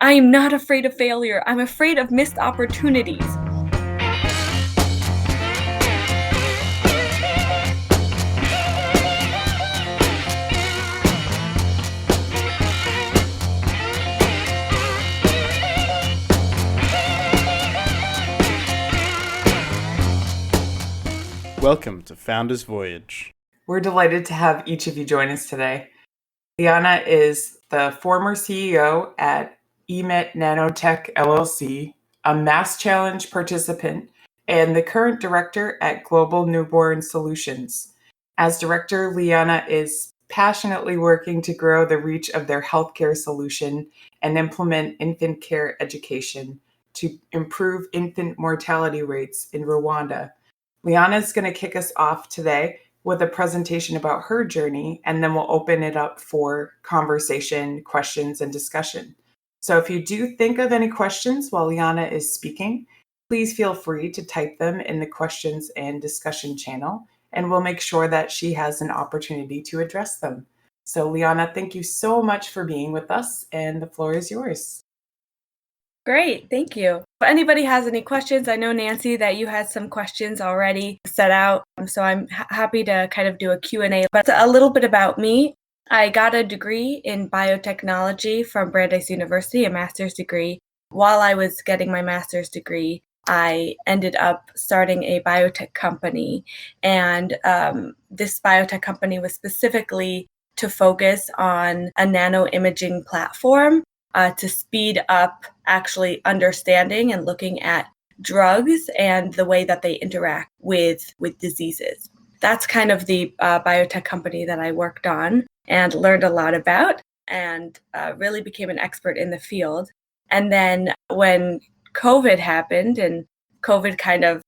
I am not afraid of failure. I'm afraid of missed opportunities. Welcome to Founders Voyage. We're delighted to have each of you join us today. Leana is the former CEO at EMet Nanotech LLC, a MassChallenge Participant, and the current director at Global Newborn Solutions. As director, Leana is passionately working to grow the reach of their healthcare solution and implement infant care education to improve infant mortality rates in Rwanda. Leana is going to kick us off today with a presentation about her journey, and then we'll open it up for conversation, questions, and discussion. So if you do think of any questions while Leana is speaking, please feel free to type them in the questions and discussion channel, and we'll make sure that she has an opportunity to address them. So Leana, thank you so much for being with us, and the floor is yours. Great, thank you. If anybody has any questions, I know, Nancy, that you had some questions already set out, so I'm happy to kind of do a Q&A. But a little bit about me. I got a degree in biotechnology from Brandeis University, a master's degree. While I was getting my master's degree, I ended up starting a biotech company, and this biotech company was specifically to focus on a nano imaging platform to speed up actually understanding and looking at drugs and the way that they interact with diseases. That's kind of the biotech company that I worked on and learned a lot about, and really became an expert in the field. And then when COVID happened, and COVID kind of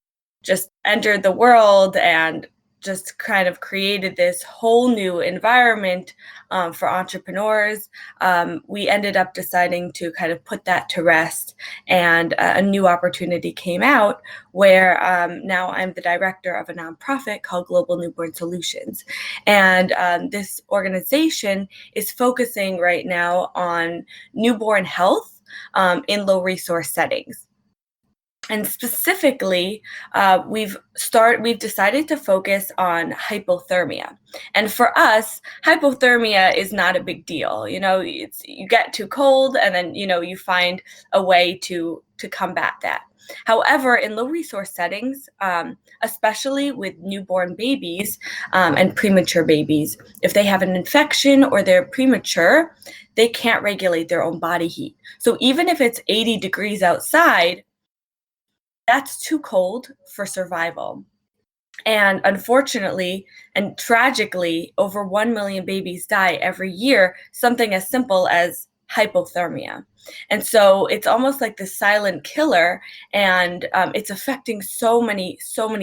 just entered the world and just kind of created this whole new environment for entrepreneurs, we ended up deciding to kind of put that to rest, and a new opportunity came out where now I'm the director of a nonprofit called Global Newborn Solutions. And this organization is focusing right now on newborn health in low resource settings. And specifically, we've decided to focus on hypothermia. And for us, hypothermia is not a big deal. You get too cold, and then you find a way to combat that. However, in low resource settings, especially with newborn babies and premature babies, if they have an infection or they're premature, they can't regulate their own body heat. So even if it's 80 degrees outside, that's too cold for survival. And unfortunately and tragically, over 1 million babies die every year, something as simple as hypothermia. And so it's almost like the silent killer, and it's affecting so many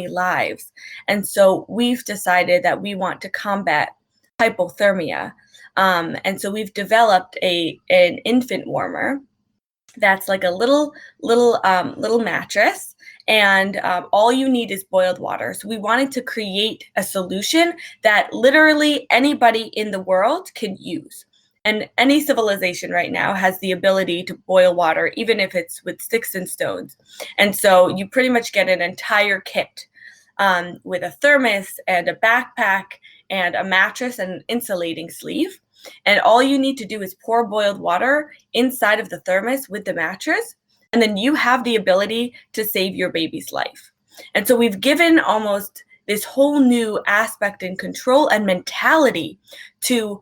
lives. And so we've decided that we want to combat hypothermia. And so we've developed an infant warmer that's like a little mattress, and all you need is boiled water. So we wanted to create a solution that literally anybody in the world can use. And any civilization right now has the ability to boil water, even if it's with sticks and stones. And so you pretty much get an entire kit with a thermos and a backpack and a mattress and an insulating sleeve. And all you need to do is pour boiled water inside of the thermos with the mattress, and then you have the ability to save your baby's life. And so we've given almost this whole new aspect and control and mentality to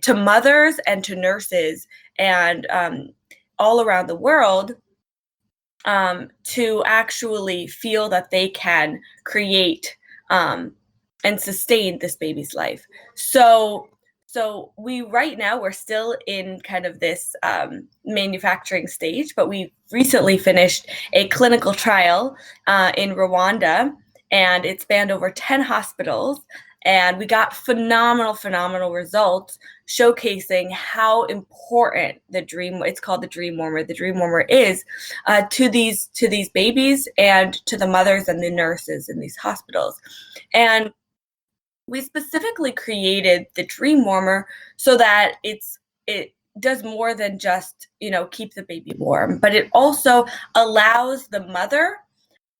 mothers and to nurses and all around the world to actually feel that they can create and sustain this baby's life. So we're still in kind of this manufacturing stage, but we recently finished a clinical trial in Rwanda, and it spanned over 10 hospitals. And we got phenomenal results showcasing how important it's called the Dream Warmer is to these babies and to the mothers and the nurses in these hospitals. And we specifically created the Dream Warmer so that does more than just, keep the baby warm, but it also allows the mother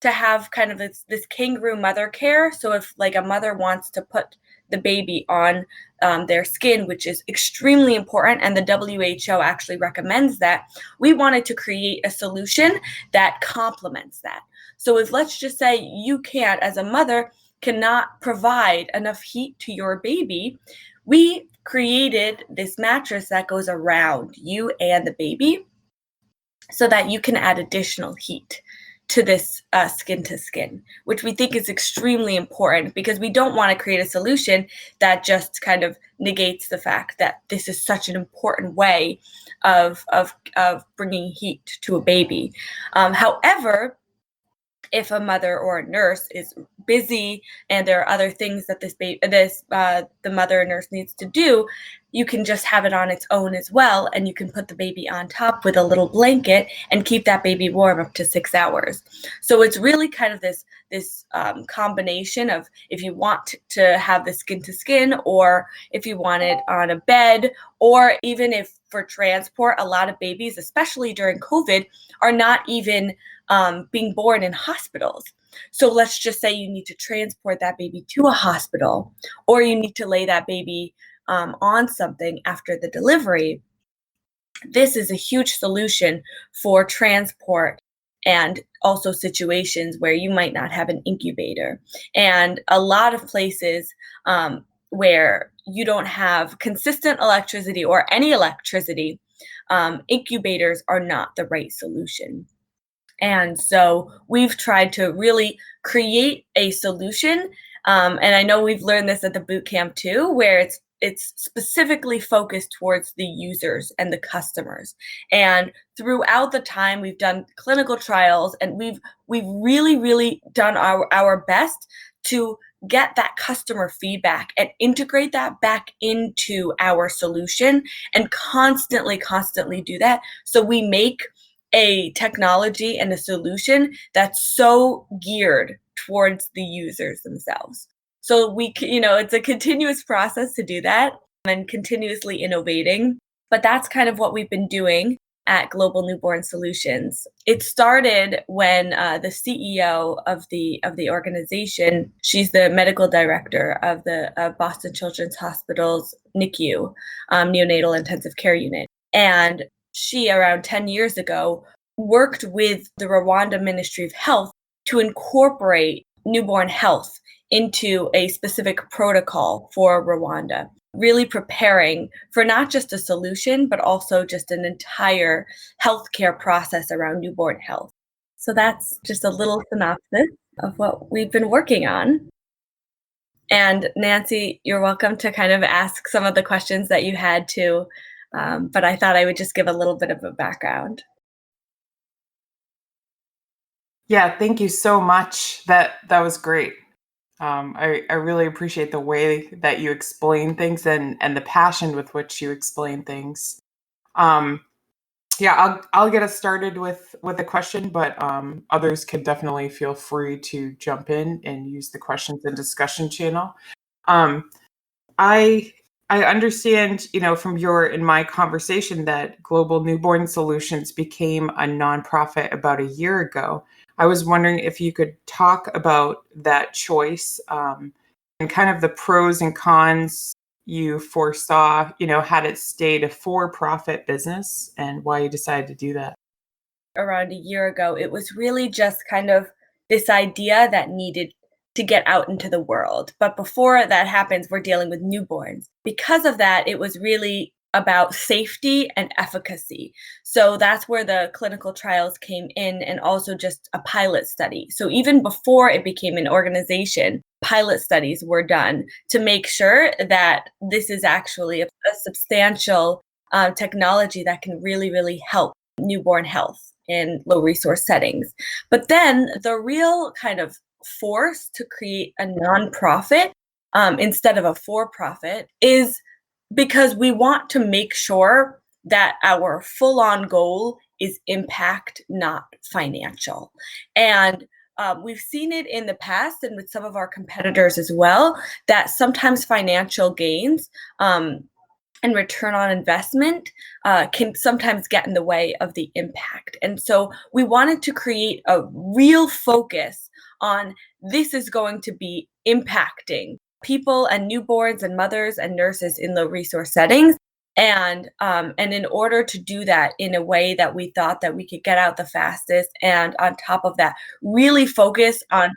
to have kind of this kangaroo mother care. So if like a mother wants to put the baby on their skin, which is extremely important, and the WHO actually recommends that, we wanted to create a solution that complements that. So if, let's just say, you can't, as a mother, cannot provide enough heat to your baby, we created this mattress that goes around you and the baby so that you can add additional heat to this skin to skin, which we think is extremely important, because we don't want to create a solution that just kind of negates the fact that this is such an important way of bringing heat to a baby. However, if a mother or a nurse is busy and there are other things that the mother or nurse needs to do, you can just have it on its own as well, and you can put the baby on top with a little blanket and keep that baby warm up to 6 hours. So it's really kind of this combination of, if you want to have the skin to skin, or if you want it on a bed, or even if for transport, a lot of babies, especially during COVID, are not even being born in hospitals. So let's just say you need to transport that baby to a hospital, or you need to lay that baby on something after the delivery. This is a huge solution for transport, and also situations where you might not have an incubator. And a lot of places where you don't have consistent electricity or any electricity, incubators are not the right solution. And so we've tried to really create a solution. And I know we've learned this at the boot camp too, where it's specifically focused towards the users and the customers. And throughout the time, we've done clinical trials, and we've really, really done our best to get that customer feedback and integrate that back into our solution, and constantly do that. So we make a technology and a solution that's so geared towards the users themselves. So it's a continuous process to do that, and continuously innovating. But that's kind of what we've been doing at Global Newborn Solutions. It started when the CEO of the organization, she's the medical director of the Boston Children's Hospital's NICU, neonatal intensive care unit. And she, around 10 years ago, worked with the Rwanda Ministry of Health to incorporate newborn health into a specific protocol for Rwanda, really preparing for not just a solution, but also just an entire healthcare process around newborn health. So that's just a little synopsis of what we've been working on. And Nancy, you're welcome to kind of ask some of the questions that you had too, but I thought I would just give a little bit of a background. Yeah, thank you so much. That was great. I really appreciate the way that you explain things, and the passion with which you explain things. Yeah, I'll get us started with a question, but others can definitely feel free to jump in and use the questions and discussion channel. I understand, from your and my conversation, that Global Newborn Solutions became a nonprofit about a year ago. I was wondering if you could talk about that choice, and kind of the pros and cons you foresaw, had it stayed a for-profit business, and why you decided to do that. Around a year ago, it was really just kind of this idea that needed to get out into the world. But before that happens, we're dealing with newborns. Because of that, it was really about safety and efficacy. So that's where the clinical trials came in, and also just a pilot study. So even before it became an organization, pilot studies were done to make sure that this is actually a substantial technology that can really, really help newborn health in low resource settings. But then the real kind of force to create a nonprofit instead of a for-profit is because we want to make sure that our full-on goal is impact, not financial. And we've seen it in the past, and with some of our competitors as well, that sometimes financial gains and return on investment can sometimes get in the way of the impact. And so we wanted to create a real focus on this is going to be impacting people and newborns and mothers and nurses in low resource settings. And in order to do that in a way that we thought that we could get out the fastest, and on top of that, really focus on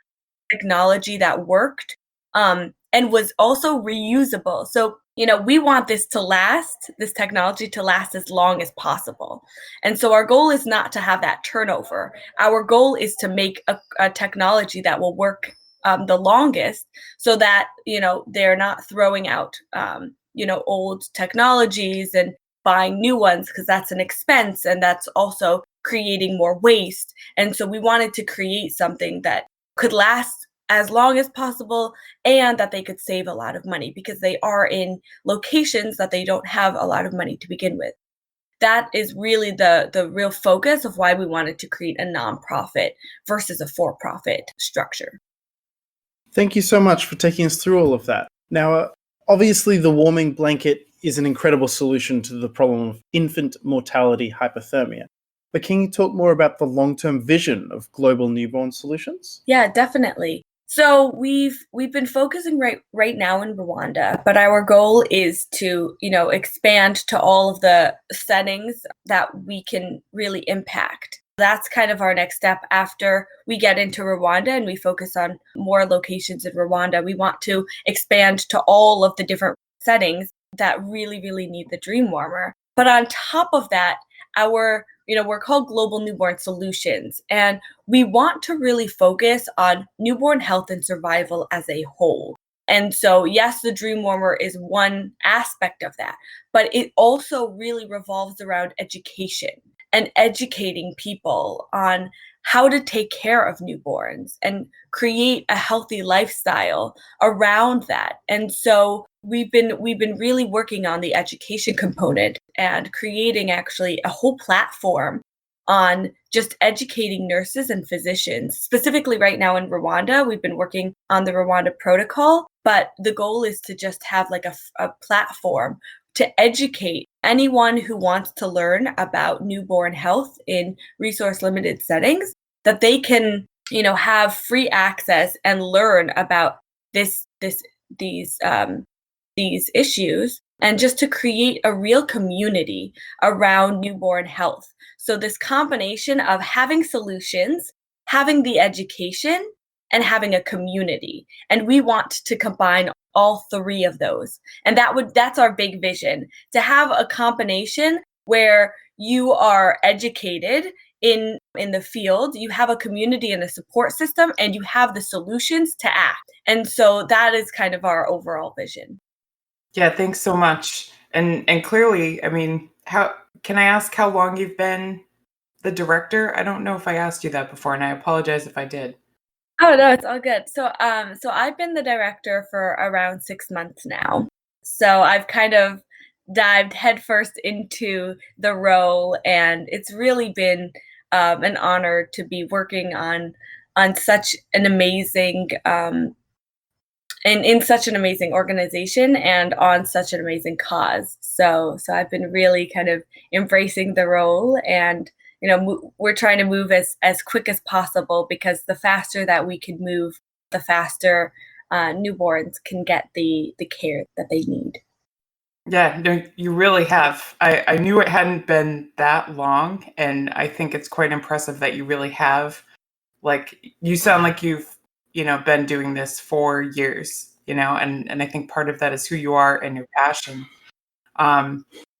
technology that worked and was also reusable. So, we want this technology to last as long as possible. And so our goal is not to have that turnover. Our goal is to make a technology that will work the longest so that, they're not throwing out, old technologies and buying new ones because that's an expense and that's also creating more waste. And so we wanted to create something that could last as long as possible and that they could save a lot of money because they are in locations that they don't have a lot of money to begin with. That is really the real focus of why we wanted to create a nonprofit versus a for-profit structure. Thank you so much for taking us through all of that. Now, obviously, the warming blanket is an incredible solution to the problem of infant mortality hypothermia. But can you talk more about the long-term vision of global newborn solutions? Yeah, definitely. So we've been focusing right now in Rwanda, but our goal is to, expand to all of the settings that we can really impact. That's kind of our next step after we get into Rwanda and we focus on more locations in Rwanda. We want to expand to all of the different settings that really, really need the dream warmer. But on top of that, we're called Global Newborn Solutions, and we want to really focus on newborn health and survival as a whole. And so, yes, the dream warmer is one aspect of that, but it also really revolves around education and educating people on how to take care of newborns and create a healthy lifestyle around that. And so we've been really working on the education component and creating actually a whole platform on just educating nurses and physicians. Specifically right now in Rwanda, we've been working on the Rwanda protocol, but the goal is to just have like a platform to educate anyone who wants to learn about newborn health in resource limited settings, that they can, have free access and learn about these issues, and just to create a real community around newborn health. So this combination of having solutions, having the education, and having a community. And we want to combine all three of those. And that's our big vision, to have a combination where you are educated in the field, you have a community and a support system, and you have the solutions to act. And so that is kind of our overall vision. Yeah, thanks so much. And clearly, I mean, how can I ask how long you've been the director? I don't know if I asked you that before, and I apologize if I did. Oh no, it's all good. So I've been the director for around 6 months now. So I've kind of dived headfirst into the role, and it's really been an honor to be working on such an amazing in such an amazing organization and on such an amazing cause. So I've been really kind of embracing the role, and we're trying to move as quick as possible, because the faster that we can move, the faster newborns can get the care that they need. Yeah, no, you really have. I knew it hadn't been that long, and I think it's quite impressive that you really have. Like, you sound like you've, been doing this for years, and I think part of that is who you are and your passion.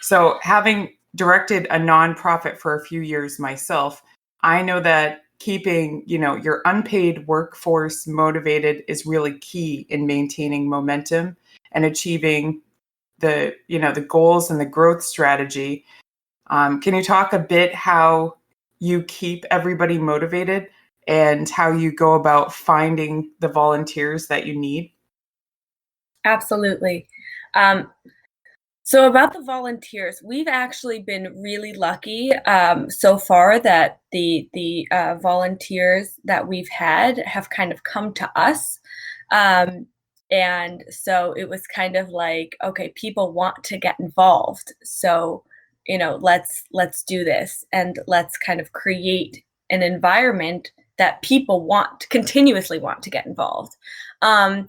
So having directed a nonprofit for a few years myself, I know that keeping, your unpaid workforce motivated is really key in maintaining momentum and achieving the goals and the growth strategy. Can you talk a bit how you keep everybody motivated and how you go about finding the volunteers that you need? Absolutely. So about the volunteers, we've actually been really lucky so far that the volunteers that we've had have kind of come to us. And so it was kind of like, okay, people want to get involved. So, let's do this, and let's kind of create an environment that people continuously want to get involved. And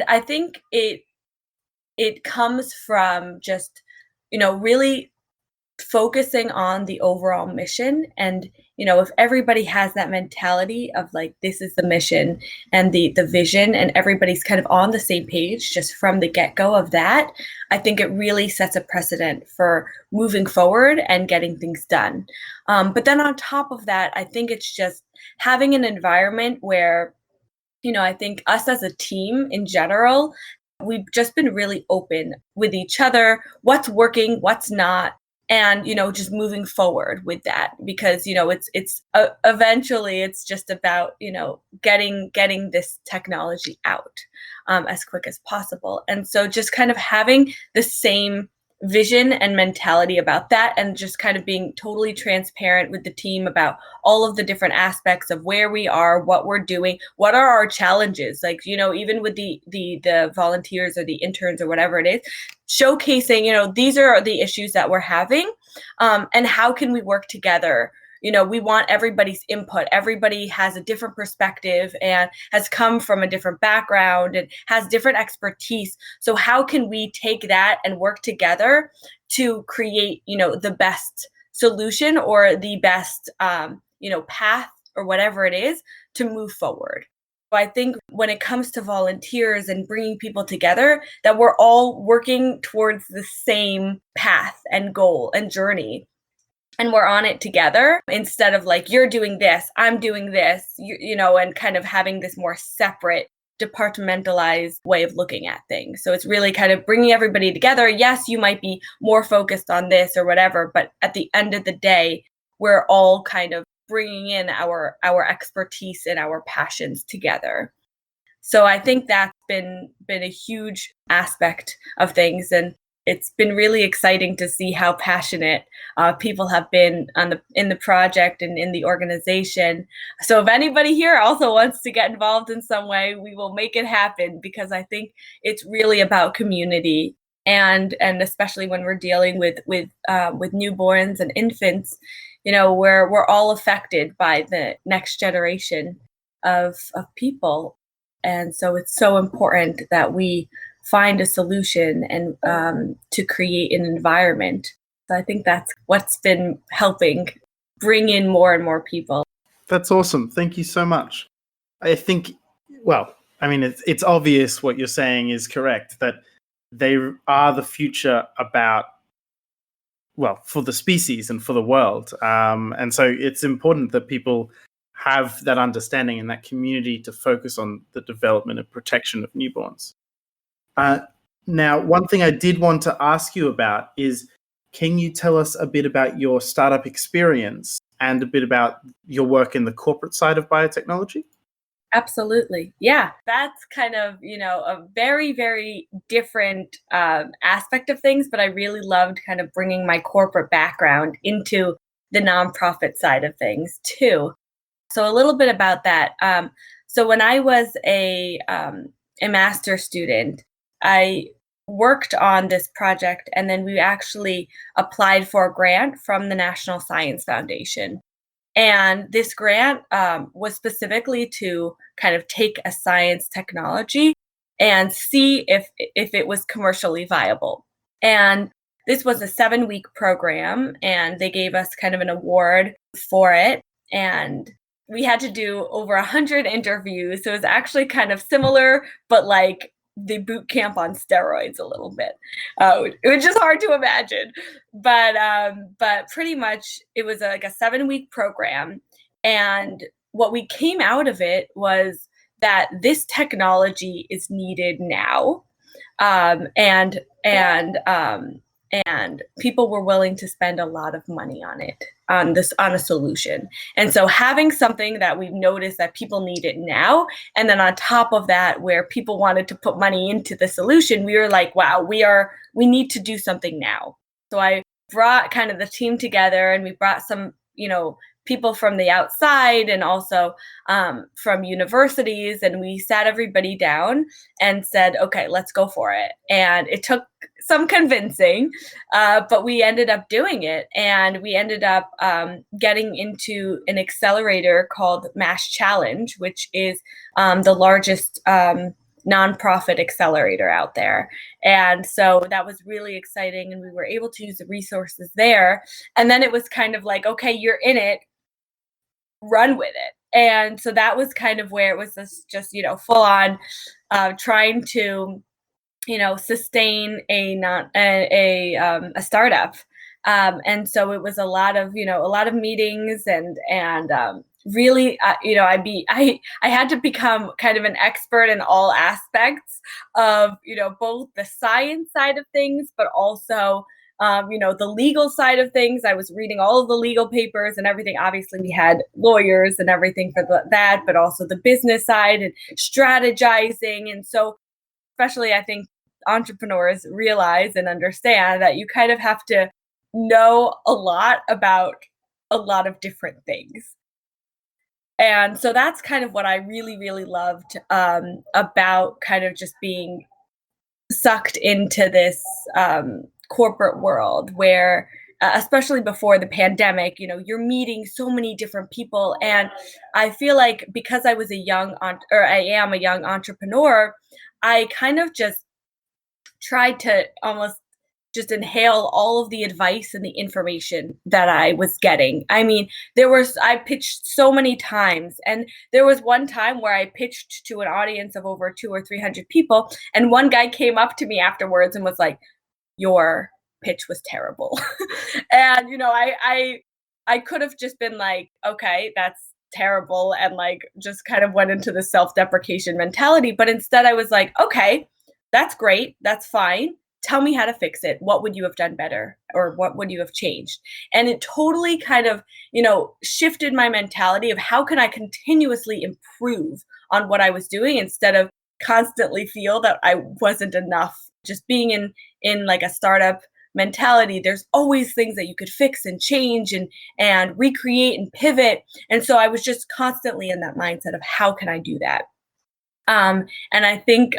I think it comes from just, really focusing on the overall mission. And if everybody has that mentality of like, this is the mission and the vision, and everybody's kind of on the same page just from the get-go of that, I think it really sets a precedent for moving forward and getting things done. But then on top of that, I think it's just having an environment where, I think us as a team in general, we've just been really open with each other, what's working, what's not, and just moving forward with that, because it's eventually it's just about getting this technology out as quick as possible. And so just kind of having the same vision and mentality about that, and just kind of being totally transparent with the team about all of the different aspects of where we are, what we're doing, what are our challenges, like even with the volunteers or the interns or whatever it is, showcasing these are the issues that we're having, and how can we work together. We want everybody's input. Everybody has a different perspective and has come from a different background and has different expertise. So how can we take that and work together to create, the best solution or the best, path or whatever it is to move forward. So I think when it comes to volunteers and bringing people together, that we're all working towards the same path and goal and journey, and we're on it together, instead of like, you're doing this, I'm doing this, and kind of having this more separate, departmentalized way of looking at things. So it's really kind of bringing everybody together. Yes, you might be more focused on this or whatever, but at the end of the day, we're all kind of bringing in our expertise and our passions together. So I think that's been a huge aspect of things, and it's been really exciting to see how passionate people have been in the project and in the organization. So if anybody here also wants to get involved in some way, we will make it happen, because I think it's really about community, and especially when we're dealing with newborns and infants, we're all affected by the next generation of people, and so it's so important that we find a solution and to create an environment. So I think that's what's been helping bring in more and more people. That's awesome. Thank you so much. I think, it's obvious what you're saying is correct, that they are the future for the species and for the world. And so it's important that people have that understanding and that community to focus on the development and protection of newborns. Now, one thing I did want to ask you about is, can you tell us a bit about your startup experience and a bit about your work in the corporate side of biotechnology? Absolutely. Yeah, that's kind of, a very, very different aspect of things, but I really loved kind of bringing my corporate background into the nonprofit side of things too. So a little bit about that. So when I was a master's student, I worked on this project, and then we actually applied for a grant from the National Science Foundation. And this grant was specifically to kind of take a science technology and see if it was commercially viable. And this was a 7-week program, and they gave us kind of an award for it. And we had to do over 100 interviews. So it was actually kind of similar, but like the boot camp on steroids a little bit. It was just hard to imagine, but pretty much it was like a 7-week program, and what we came out of it was that this technology is needed now, and people were willing to spend a lot of money on it, on a solution. And so having something that we've noticed that people need it now, and then on top of that, where people wanted to put money into the solution, we were like, wow, we need to do something now. So I brought kind of the team together, and we brought some, people from the outside and also from universities, and we sat everybody down and said, okay, let's go for it. And it took some convincing, but we ended up doing it, and we ended up getting into an accelerator called MassChallenge, which is the largest nonprofit accelerator out there. And so that was really exciting, and we were able to use the resources there. And then it was kind of like, okay, you're in it, run with it. And so that was kind of where it was just full on trying to sustain a startup. And so it was a lot of meetings and really, I had to become kind of an expert in all aspects of, both the science side of things, but also, the legal side of things. I was reading all of the legal papers and everything. Obviously, we had lawyers and everything for that, but also the business side and strategizing. And so, especially, I think entrepreneurs realize and understand that you kind of have to know a lot about a lot of different things. And so that's kind of what I really, really loved about kind of just being sucked into this corporate world where, especially before the pandemic, you're meeting so many different people. And I feel like because I was I am a young entrepreneur, I kind of just tried to almost just inhale all of the advice and the information that I was getting. I mean, I pitched so many times, and there was one time where I pitched to an audience of over 200 or 300 people, and one guy came up to me afterwards and was like, "Your pitch was terrible." And I could have just been like, "Okay, that's terrible," and like just kind of went into the self-deprecation mentality. But instead I was like, "Okay, that's great. That's fine. Tell me how to fix it. What would you have done better? Or what would you have changed?" And it totally kind of, shifted my mentality of how can I continuously improve on what I was doing instead of constantly feel that I wasn't enough. Just being in like a startup mentality, there's always things that you could fix and change and recreate and pivot. And so I was just constantly in that mindset of how can I do that? And I think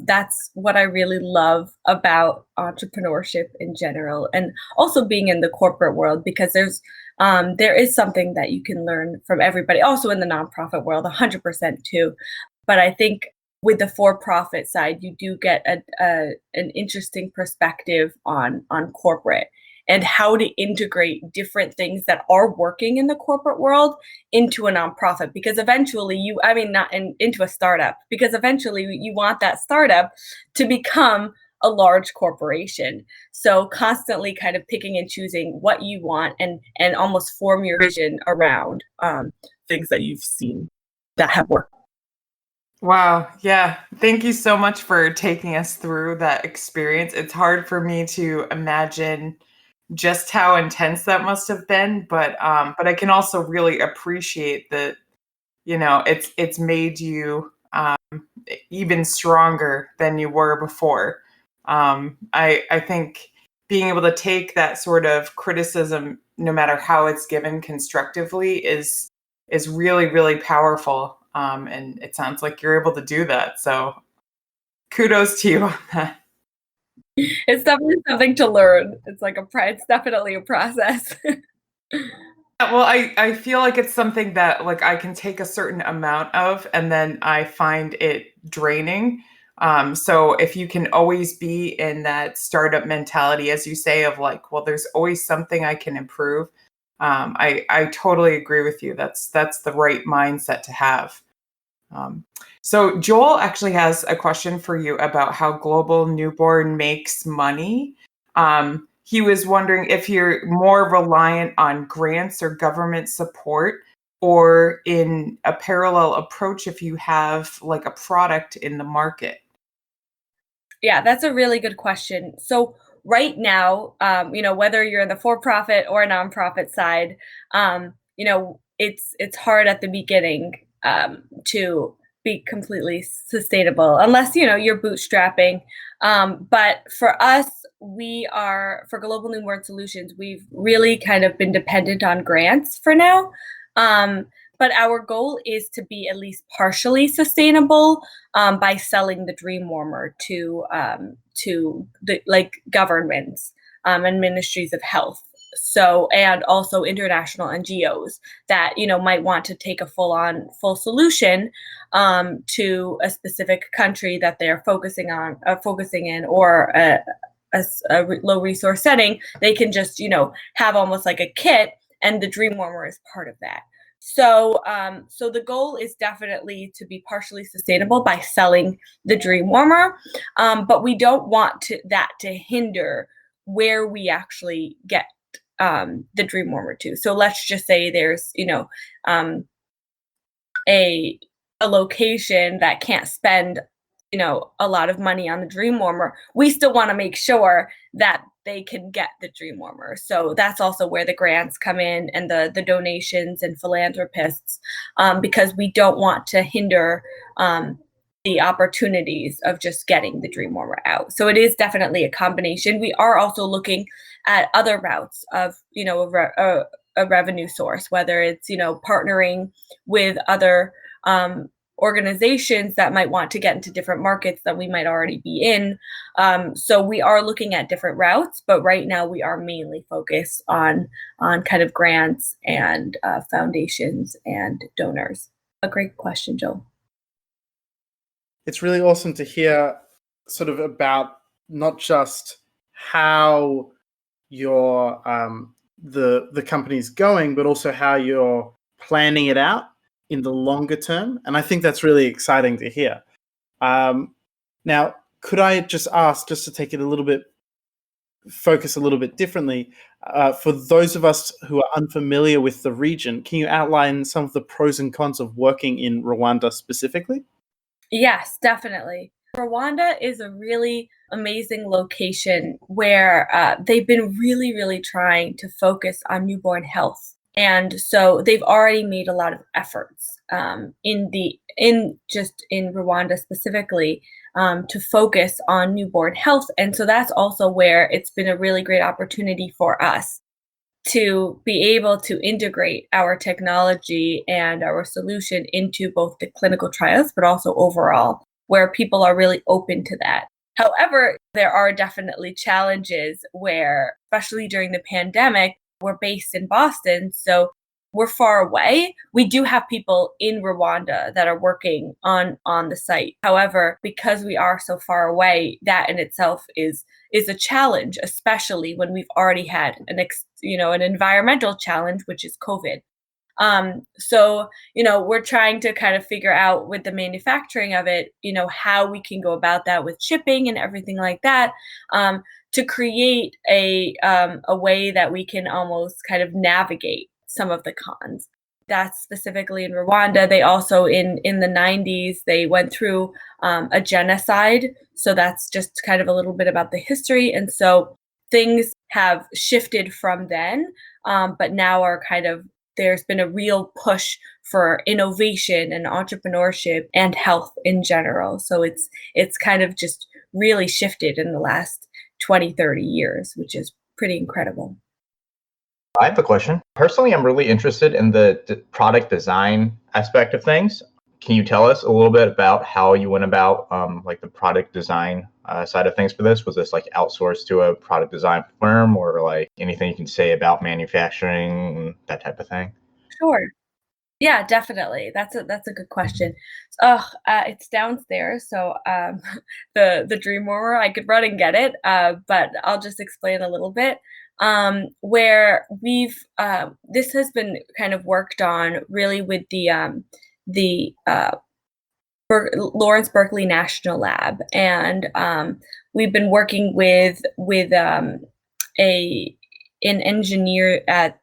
that's what I really love about entrepreneurship in general, and also being in the corporate world, because there is something that you can learn from everybody. Also in the nonprofit world, 100% too. But I think with the for-profit side, you do get an interesting perspective on corporate and how to integrate different things that are working in the corporate world into a nonprofit. Because eventually into a startup, because eventually you want that startup to become a large corporation. So constantly kind of picking and choosing what you want and almost form your vision around things that you've seen that have worked. Wow. Yeah. Thank you so much for taking us through that experience. It's hard for me to imagine just how intense that must have been, but I can also really appreciate that, it's made you even stronger than you were before. I think being able to take that sort of criticism, no matter how it's given constructively, is really, really powerful. And it sounds like you're able to do that. So kudos to you on that. It's definitely something to learn. It's definitely a process. Well, I feel like it's something that like I can take a certain amount of, and then I find it draining. So if you can always be in that startup mentality, as you say, of like, well, there's always something I can improve. I totally agree with you. That's the right mindset to have. So Joel actually has a question for you about how Global Newborn makes money. He was wondering if you're more reliant on grants or government support, or in a parallel approach if you have like a product in the market. Yeah, that's a really good question. So right now, whether you're in the for-profit or nonprofit side, it's hard at the beginning to be completely sustainable unless, you're bootstrapping. But for us, for Global Newborn Solutions, we've really kind of been dependent on grants for now. But our goal is to be at least partially sustainable by selling the Dream Warmer to the governments and ministries of health. So, and also international NGOs that, might want to take a full solution to a specific country that they're focusing in, or a low resource setting. They can just, have almost like a kit, and the Dream Warmer is part of that. So, so the goal is definitely to be partially sustainable by selling the Dream Warmer, but we don't want that to hinder where we actually get the Dream Warmer to. So let's just say there's, a location that can't spend, a lot of money on the Dream Warmer. We still want to make sure that they can get the Dream Warmer. So that's also where the grants come in, and the donations and philanthropists, because we don't want to hinder the opportunities of just getting the Dream Warmer out. So it is definitely a combination. We are also looking at other routes of, a revenue source, whether it's, partnering with other organizations that might want to get into different markets that we might already be in. So we are looking at different routes, but right now we are mainly focused on kind of grants and foundations and donors. A great question, Joel. It's really awesome to hear sort of about not just how your the company's going, but also how you're planning it out in the longer term. And I think that's really exciting to hear. Now, could I just ask, just to take it focus a little bit differently, for those of us who are unfamiliar with the region, can you outline some of the pros and cons of working in Rwanda specifically? Yes, definitely. Rwanda is a really amazing location where they've been really, really trying to focus on newborn health. And so they've already made a lot of efforts in Rwanda specifically to focus on newborn health. And so that's also where it's been a really great opportunity for us to be able to integrate our technology and our solution into both the clinical trials, but also overall, where people are really open to that. However, there are definitely challenges where, especially during the pandemic, we're based in Boston, so we're far away. We do have people in Rwanda that are working on the site. However, because we are so far away, that in itself is a challenge, especially when we've already had an environmental challenge, which is COVID. So, we're trying to kind of figure out with the manufacturing of it, how we can go about that with shipping and everything like that, to create a way that we can almost kind of navigate some of the cons. That's specifically in Rwanda. They also, in the 90s, they went through a genocide. So that's just kind of a little bit about the history. And so things have shifted from then, but now are kind of, there's been a real push for innovation and entrepreneurship and health in general. So it's kind of just really shifted in the last 20, 30 years, which is pretty incredible. I have a question. Personally, I'm really interested in the product design aspect of things. Can you tell us a little bit about how you went about like the product design side of things for this? Was this like outsourced to a product design firm, or like anything you can say about manufacturing, that type of thing? Sure. Yeah, definitely. That's a good question. It's downstairs, so the Dream Warmer, I could run and get it, but I'll just explain a little bit. Where we've this has been kind of worked on really with the Lawrence Berkeley National Lab, and we've been working with an engineer at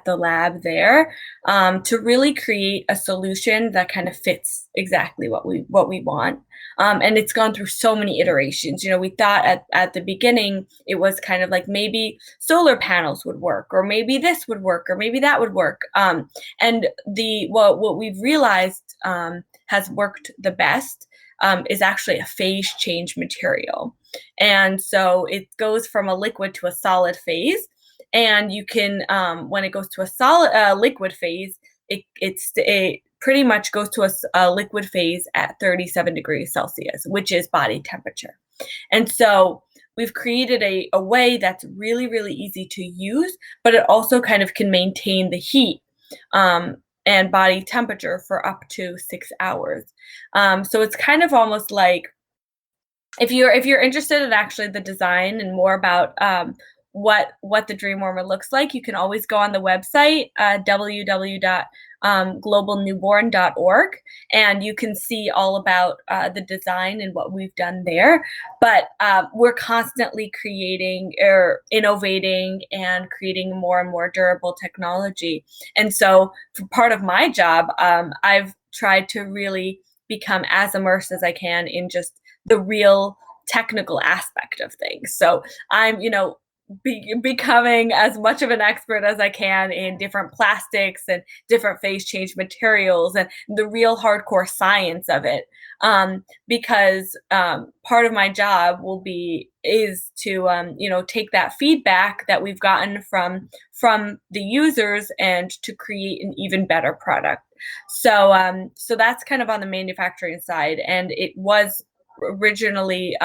the lab there to really create a solution that kind of fits exactly what we want. And it's gone through so many iterations. We thought at the beginning it was kind of like maybe solar panels would work, or maybe this would work, or maybe that would work. And what we've realized has worked the best is actually a phase change material. And so it goes from a liquid to a solid phase. And you can, when it goes to a solid liquid phase, it pretty much goes to a liquid phase at 37 degrees Celsius, which is body temperature. And so we've created a way that's really, really easy to use, but it also kind of can maintain the heat and body temperature for up to 6 hours. So it's kind of almost like, if you're interested in actually the design and more about what the dream warmer looks like, you can always go on the website, www.globalnewborn.org, and you can see all about the design and what we've done there. But we're constantly creating or innovating and creating more and more durable technology. And so for part of my job, I've tried to really become as immersed as I can in just the real technical aspect of things. So I'm, becoming as much of an expert as I can in different plastics and different phase change materials and the real hardcore science of it. Because part of my job is to take that feedback that we've gotten from the users and to create an even better product. So that's kind of on the manufacturing side, and it was originally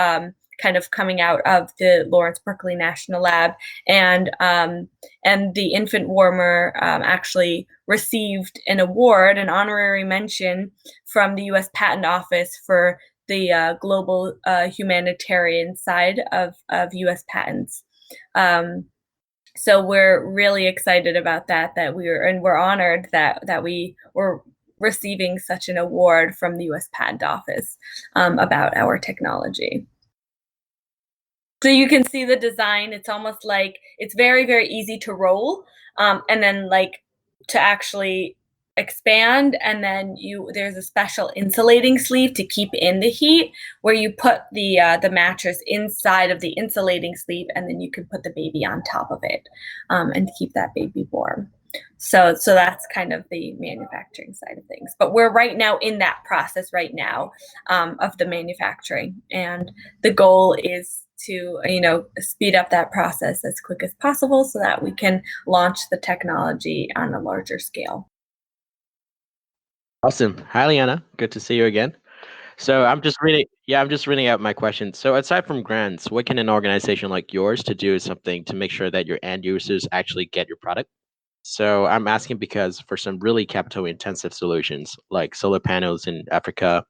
kind of coming out of the Lawrence Berkeley National Lab, and the infant warmer actually received an award, an honorary mention from the U.S. Patent Office for the global humanitarian side of U.S. patents. So we're really excited about that we're honored that we were receiving such an award from the U.S. Patent Office about our technology. So you can see the design. It's almost like it's very, very easy to roll, and then like to actually expand. And then there's a special insulating sleeve to keep in the heat, where you put the mattress inside of the insulating sleeve, and then you can put the baby on top of it and keep that baby warm. So that's kind of the manufacturing side of things. But we're right now in that process right now of the manufacturing, and the goal is to speed up that process as quick as possible so that we can launch the technology on a larger scale. Awesome. Hi, Leana. Good to see you again. So I'm just reading out my questions. So aside from grants, what can an organization like yours to do something to make sure that your end users actually get your product? So I'm asking because for some really capital intensive solutions like solar panels in Africa,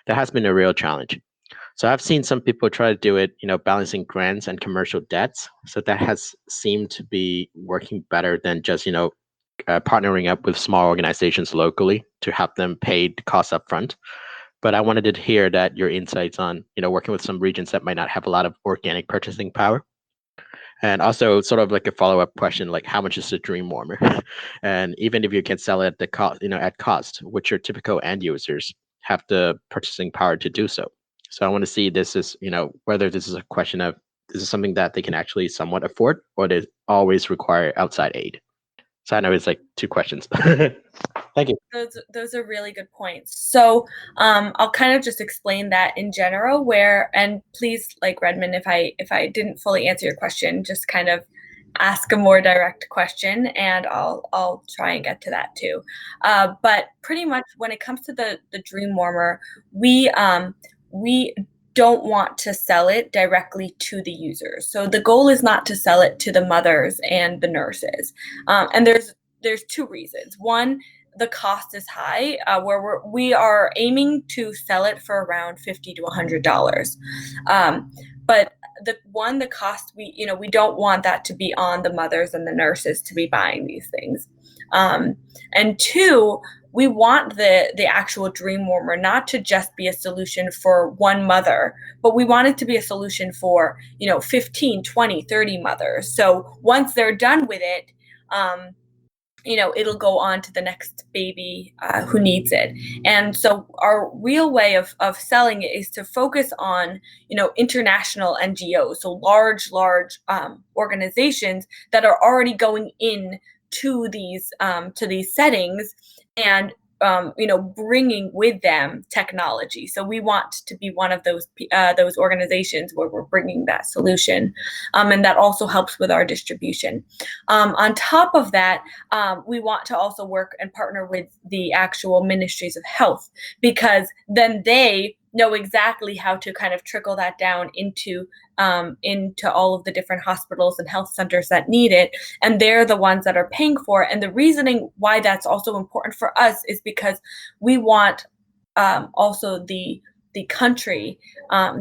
that has been a real challenge. So I've seen some people try to do it, balancing grants and commercial debts. So that has seemed to be working better than just, partnering up with small organizations locally to have them pay the costs up front. But I wanted to hear that your insights on, working with some regions that might not have a lot of organic purchasing power. And also sort of like a follow-up question, like how much is the dream warmer? And even if you can sell it at the cost, at cost, which your typical end users have the purchasing power to do so. So I want to see this is, whether this is a question of, this is something that they can actually somewhat afford, or they always require outside aid. So I know it's like two questions. Thank you. Those are really good points. So I'll kind of just explain that in general, and please, like Redmond, if I didn't fully answer your question, just kind of ask a more direct question, and I'll try and get to that too. But pretty much when it comes to the dream warmer, we don't want to sell it directly to the users. So the goal is not to sell it to the mothers and the nurses. And there's two reasons. One, the cost is high, where we are aiming to sell it for around $50 to $100. But the cost, we don't want that to be on the mothers and the nurses to be buying these things. And two, we want the actual dream warmer not to just be a solution for one mother, but we want it to be a solution for 15, 20, 30 mothers. So once they're done with it, it'll go on to the next baby who needs it. And so our real way of selling it is to focus on, international NGOs, so large organizations that are already going in to these settings and bringing with them technology. So we want to be one of those organizations where we're bringing that solution, and that also helps with our distribution. On top of that, we want to also work and partner with the actual ministries of health, because then they know exactly how to kind of trickle that down into all of the different hospitals and health centers that need it, and they're the ones that are paying for it. And the reasoning why that's also important for us is because we want also the country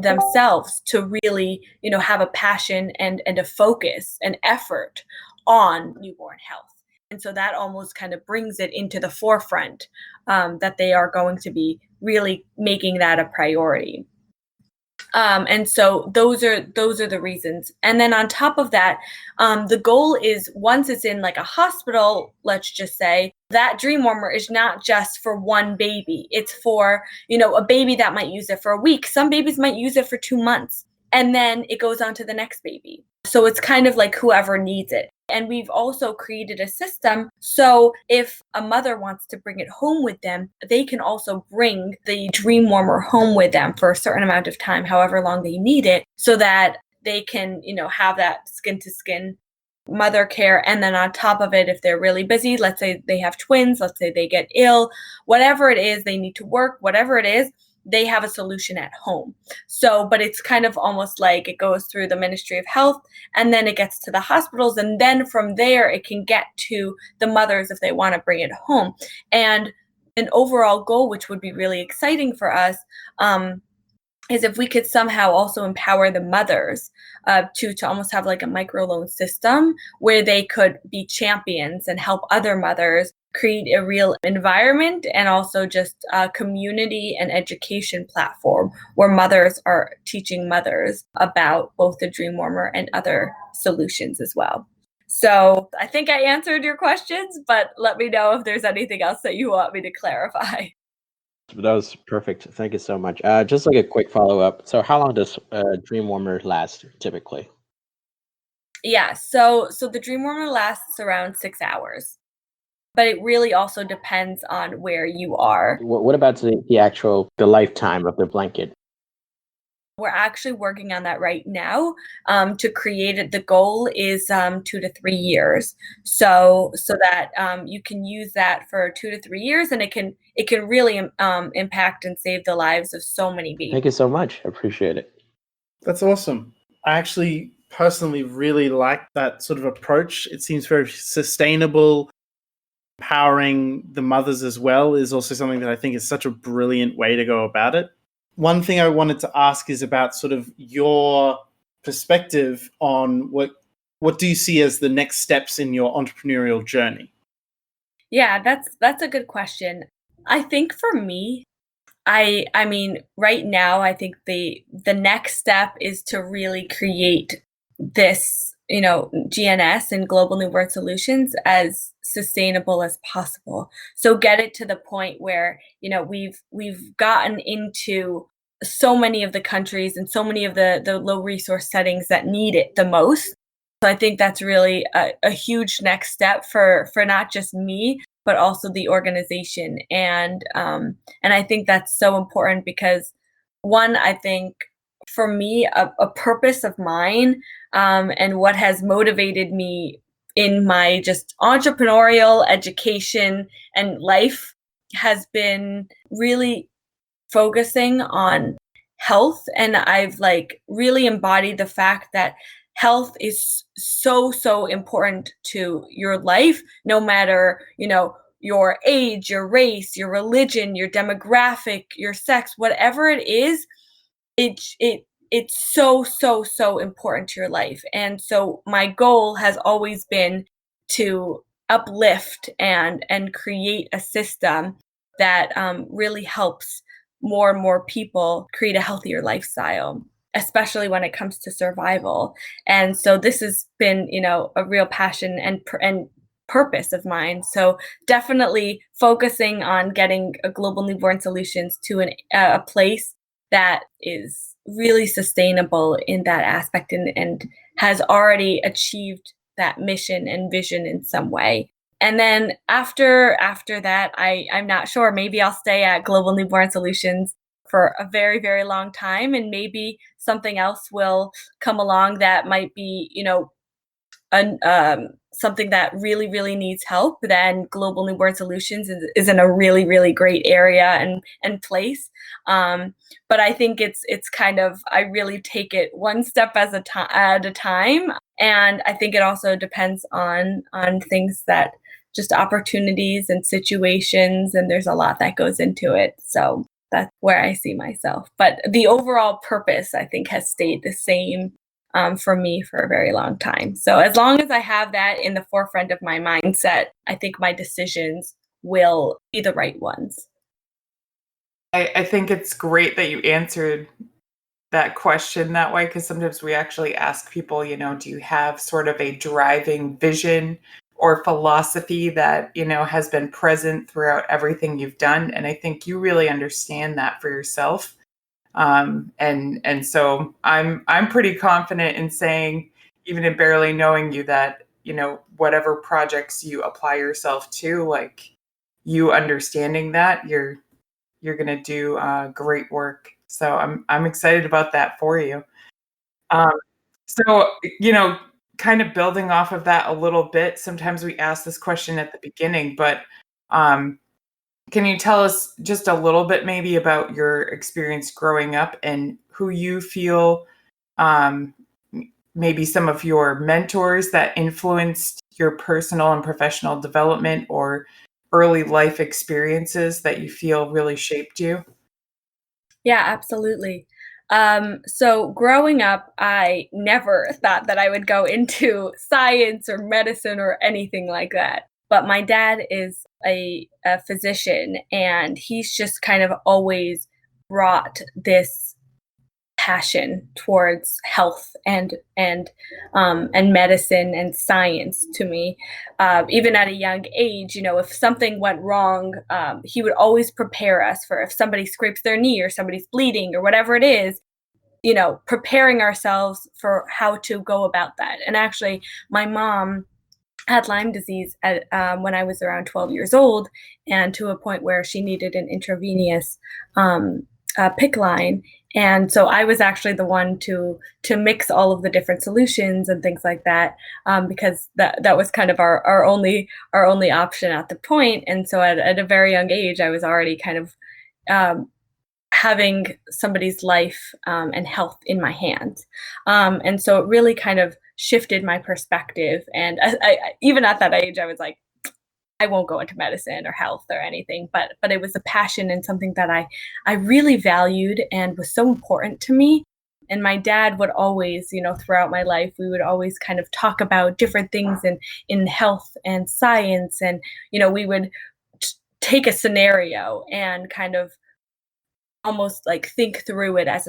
themselves to really have a passion and a focus and effort on newborn health. And so that almost kind of brings it into the forefront, that they are going to be really making that a priority. And so those are the reasons. And then on top of that, the goal is, once it's in like a hospital, let's just say, that dream warmer is not just for one baby. It's for, a baby that might use it for a week. Some babies might use it for 2 months, and then it goes on to the next baby. So it's kind of like whoever needs it. And we've also created a system, so if a mother wants to bring it home with them, they can also bring the dream warmer home with them for a certain amount of time, however long they need it, so that they can, have that skin to skin mother care. And then on top of it, if they're really busy, let's say they have twins, let's say they get ill, whatever it is, they need to work, whatever it is, they have a solution at home. So, but it's kind of almost like it goes through the Ministry of Health, and then it gets to the hospitals, and then from there it can get to the mothers if they want to bring it home. And an overall goal, which would be really exciting for us, is if we could somehow also empower the mothers to almost have like a microloan system where they could be champions and help other mothers create a real environment, and also just a community and education platform where mothers are teaching mothers about both the dream warmer and other solutions as well. So I think I answered your questions, but let me know if there's anything else that you want me to clarify. That was perfect. Thank you so much. Just like a quick follow-up. So how long does dream warmer last typically? Yeah, so the dream warmer lasts around 6 hours. But it really also depends on where you are. What about the lifetime of the blanket? We're actually working on that right now to create it. The goal is 2 to 3 years, so that you can use that for 2 to 3 years, and it can really impact and save the lives of so many babies. Thank you so much. I appreciate it. That's awesome. I actually personally really like that sort of approach. It seems very sustainable. Empowering the mothers as well is also something that I think is such a brilliant way to go about it. One thing I wanted to ask is about sort of your perspective on what do you see as the next steps in your entrepreneurial journey? Yeah, that's a good question. I think for me, I mean, right now, I think the next step is to really create this, GNS and Global Newborn Solutions as sustainable as possible. So get it to the point where, we've gotten into so many of the countries and so many of the low resource settings that need it the most. So I think that's really a huge next step for not just me, but also the organization. And I think that's so important because, one, I think for me, a purpose of mine, and what has motivated me in my just entrepreneurial education and life has been really focusing on health. And I've really embodied the fact that health is so important to your life, no matter, your age, your race, your religion, your demographic, your sex, whatever it is, it's so important to your life. And so my goal has always been to uplift and create a system that really helps more and more people create a healthier lifestyle, especially when it comes to survival. And so this has been, a real passion and purpose of mine. So definitely focusing on getting a Global Newborn Solutions to a place that is really sustainable in that aspect, and has already achieved that mission and vision in some way. And then after that, I'm not sure. Maybe I'll stay at Global Newborn Solutions for a very, very long time, and maybe something else will come along that might be, something that really, really needs help. Then Global Newborn Solutions is in a really, really great area and place. But I think it's kind of, I really take it one step at a time, and I think it also depends on things that just opportunities and situations, and there's a lot that goes into it. So that's where I see myself. But the overall purpose, I think, has stayed the same for me for a very long time. So as long as I have that in the forefront of my mindset, I think my decisions will be the right ones. I think it's great that you answered that question that way, because sometimes we actually ask people, do you have sort of a driving vision or philosophy that, has been present throughout everything you've done? And I think you really understand that for yourself. And so I'm pretty confident in saying, even in barely knowing you, that, whatever projects you apply yourself to, like, you understanding that you're going to do great work. So I'm excited about that for you. So, kind of building off of that a little bit, sometimes we ask this question at the beginning, but can you tell us just a little bit maybe about your experience growing up and who you feel maybe some of your mentors that influenced your personal and professional development, or early life experiences that you feel really shaped you? Yeah, absolutely. So growing up, I never thought that I would go into science or medicine or anything like that. But my dad is a physician, and he's just kind of always brought this passion towards health and medicine and science to me. Even at a young age, if something went wrong, he would always prepare us for if somebody scrapes their knee or somebody's bleeding or whatever it is, preparing ourselves for how to go about that. And actually, my mom had Lyme disease when I was around 12 years old, and to a point where she needed an intravenous PICC line. And so I was actually the one to mix all of the different solutions and things like that, because that was kind of our only option at the point. And so at a very young age, I was already kind of having somebody's life and health in my hands. And so it really kind of shifted my perspective. And I even at that age, I was like, I won't go into medicine or health or anything, but it was a passion and something that I really valued and was so important to me. And my dad would always, throughout my life, we would always kind of talk about different things in health and science. And, we would take a scenario and kind of almost like think through it as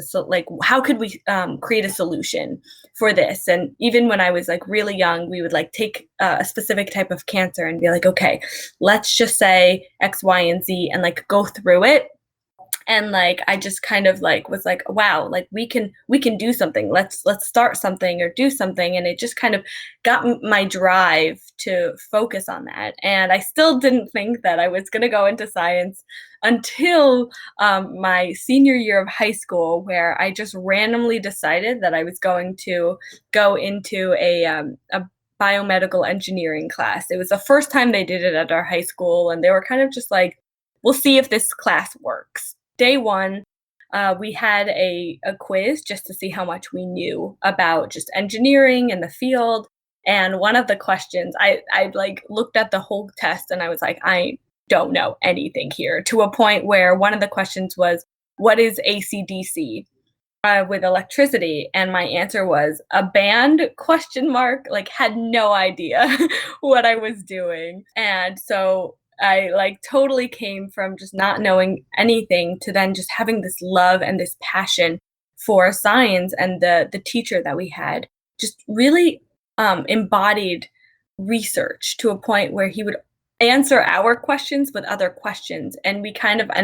how could we create a solution for this? And even when I was like really young, we would like take a specific type of cancer and be like, okay, let's just say X, Y, and Z, and like go through it. And like I just kind of like was like, wow, like we can do something. Let's start something or do something. And it just kind of got my drive to focus on that. And I still didn't think that I was going to go into science until my senior year of high school, where I just randomly decided that I was going to go into a biomedical engineering class. It was the first time they did it at our high school, and they were kind of just like, we'll see if this class works. Day one, we had a quiz just to see how much we knew about just engineering and the field. And one of the questions, I like looked at the whole test and I was like, I don't know anything here, to a point where one of the questions was, what is AC/DC with electricity? And my answer was a band ? Like had no idea what I was doing. And so I like totally came from just not knowing anything to then just having this love and this passion for science. And the teacher that we had just really embodied research to a point where he would answer our questions with other questions. And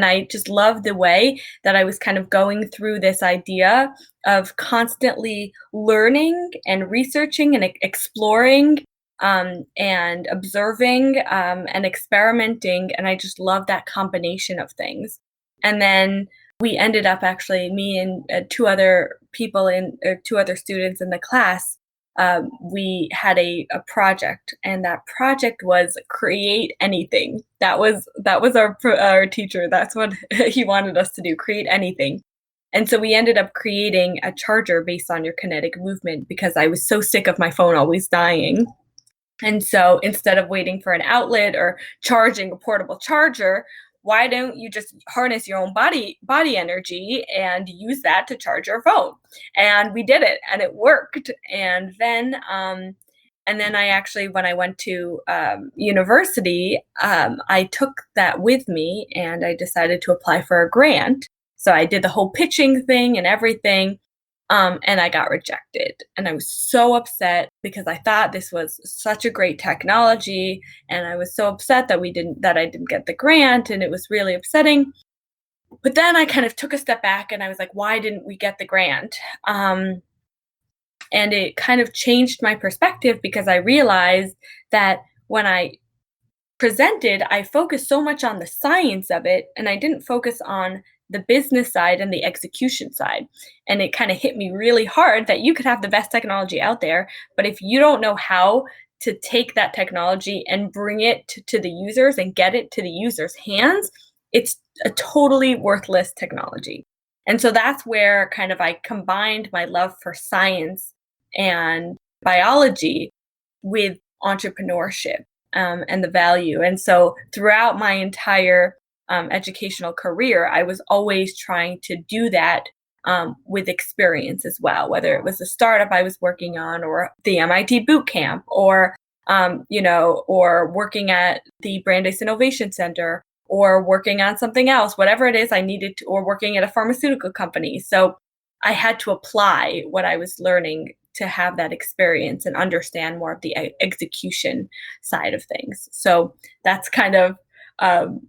I just loved the way that I was kind of going through this idea of constantly learning and researching and exploring and observing and experimenting. And I just love that combination of things. And then we ended up actually, me and two other students in the class, we had a project, and that project was create anything. That was our teacher. That's what he wanted us to do, create anything. And so we ended up creating a charger based on your kinetic movement, because I was so sick of my phone always dying. And so instead of waiting for an outlet or charging a portable charger, why don't you just harness your own body energy and use that to charge your phone? And we did it, and it worked. And then I actually, when I went to university, I took that with me, and I decided to apply for a grant. So I did the whole pitching thing and everything. And I got rejected, and I was so upset, because I thought this was such a great technology, and I was so upset that I didn't get the grant, and it was really upsetting. But then I kind of took a step back, and I was like, why didn't we get the grant? And it kind of changed my perspective, because I realized that when I presented, I focused so much on the science of it, and I didn't focus on the business side and the execution side. And it kind of hit me really hard that you could have the best technology out there, but if you don't know how to take that technology and bring it to the users and get it to the users' hands, it's a totally worthless technology. And so that's where kind of I combined my love for science and biology with entrepreneurship and the value. And so throughout my entire educational career, I was always trying to do that with experience as well, whether it was a startup I was working on, or the MIT boot camp, or or working at the Brandeis Innovation Center, or working on something else, whatever it is I needed to, or working at a pharmaceutical company. So I had to apply what I was learning to have that experience and understand more of the execution side of things. So that's kind of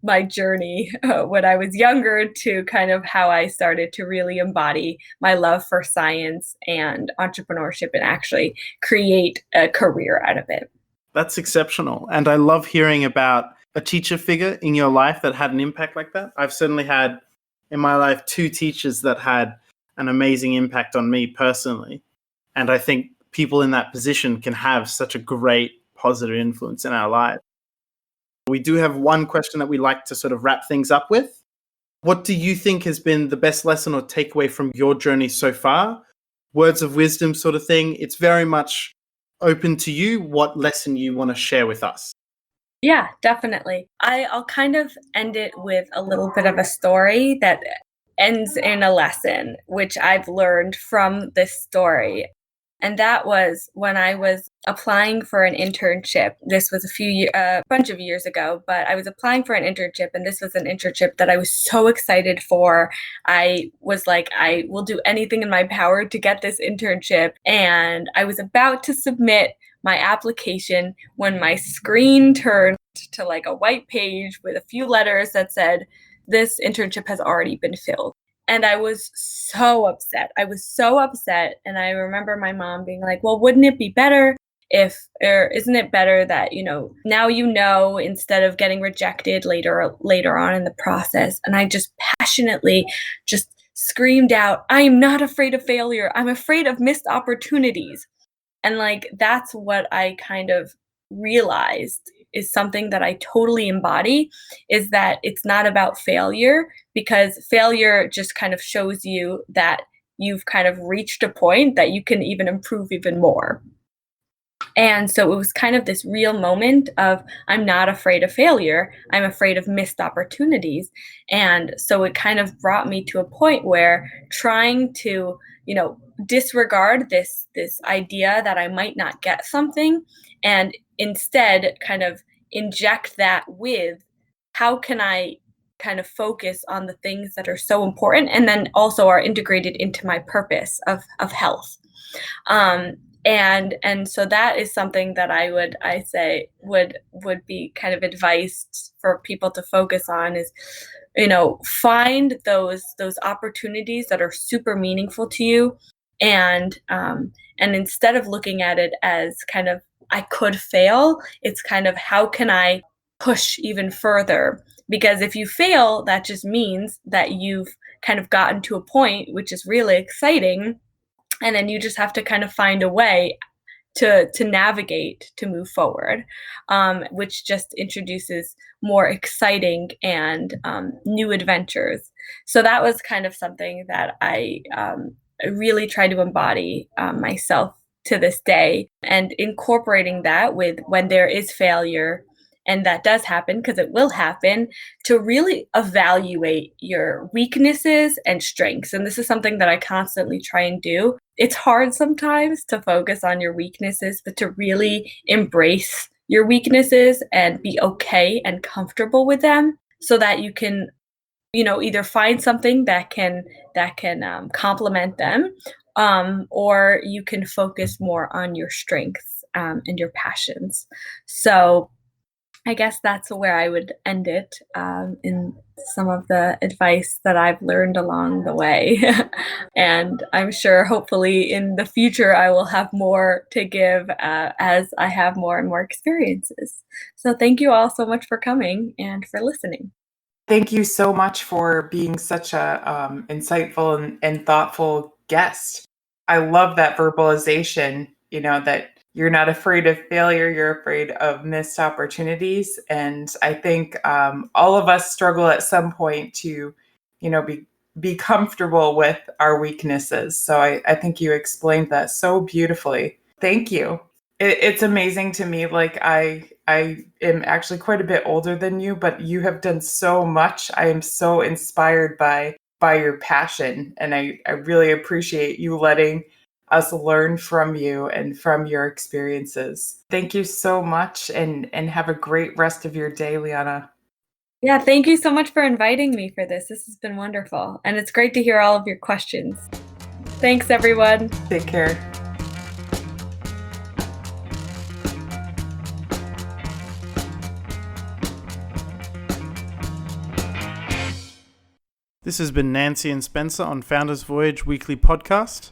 my journey when I was younger, to kind of how I started to really embody my love for science and entrepreneurship and actually create a career out of it. That's exceptional. And I love hearing about a teacher figure in your life that had an impact like that. I've certainly had in my life 2 teachers that had an amazing impact on me personally. And I think people in that position can have such a great positive influence in our lives. We do have one question that we like to sort of wrap things up with. What do you think has been the best lesson or takeaway from your journey so far? Words of wisdom sort of thing. It's very much open to you what lesson you want to share with us. Yeah, definitely. I'll kind of end it with a little bit of a story that ends in a lesson, which I've learned from this story. And that was when I was applying for an internship. This was a bunch of years ago, but I was applying for an internship, and this was an internship that I was so excited for. I was like, I will do anything in my power to get this internship. And I was about to submit my application when my screen turned to like a white page with a few letters that said, "This internship has already been filled." And I was so upset. And I remember my mom being like, well, wouldn't it be better isn't it better that, now instead of getting rejected later on in the process? And I just passionately just screamed out, I am not afraid of failure. I'm afraid of missed opportunities. And like, that's what I kind of realized is something that I totally embody, is that it's not about failure, because failure just kind of shows you that you've kind of reached a point that you can even improve even more. And so it was kind of this real moment of, I'm not afraid of failure, I'm afraid of missed opportunities. And so it kind of brought me to a point where trying to, disregard this idea that I might not get something, and instead kind of inject that with, how can I kind of focus on the things that are so important, and then also are integrated into my purpose of health. And so that is something that I say would be kind of advice for people to focus on, is, find those opportunities that are super meaningful to you, and instead of looking at it as kind of I could fail. It's kind of how can I push even further? Because if you fail, that just means that you've kind of gotten to a point which is really exciting. And then you just have to kind of find a way to navigate to move forward, which just introduces more exciting and new adventures. So that was kind of something that I really try to embody myself to this day, and incorporating that with when there is failure, and that does happen because it will happen, to really evaluate your weaknesses and strengths. And this is something that I constantly try and do. It's hard sometimes to focus on your weaknesses, but to really embrace your weaknesses and be okay and comfortable with them, so that you can, either find something that can complement them, or you can focus more on your strengths and your passions. So I guess that's where I would end it, in some of the advice that I've learned along the way. And I'm sure hopefully in the future I will have more to give as I have more and more experiences. So thank you all so much for coming and for listening. Thank you so much for being such a insightful and thoughtful guest. I love that verbalization, that you're not afraid of failure, you're afraid of missed opportunities. And I think all of us struggle at some point to, be comfortable with our weaknesses. So I think you explained that so beautifully. Thank you. It's amazing to me. Like I am actually quite a bit older than you, but you have done so much. I am so inspired by your passion, and I really appreciate you letting us learn from you and from your experiences. Thank you so much, and have a great rest of your day, Leana. Yeah, thank you so much for inviting me for this. This has been wonderful, and it's great to hear all of your questions. Thanks, everyone. Take care. This has been Nancy and Spencer on Founders Voyage Weekly Podcast.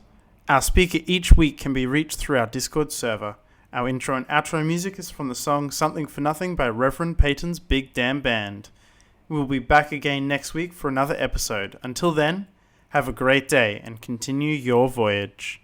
Our speaker each week can be reached through our Discord server. Our intro and outro music is from the song Something for Nothing by Reverend Peyton's Big Damn Band. We'll be back again next week for another episode. Until then, have a great day and continue your voyage.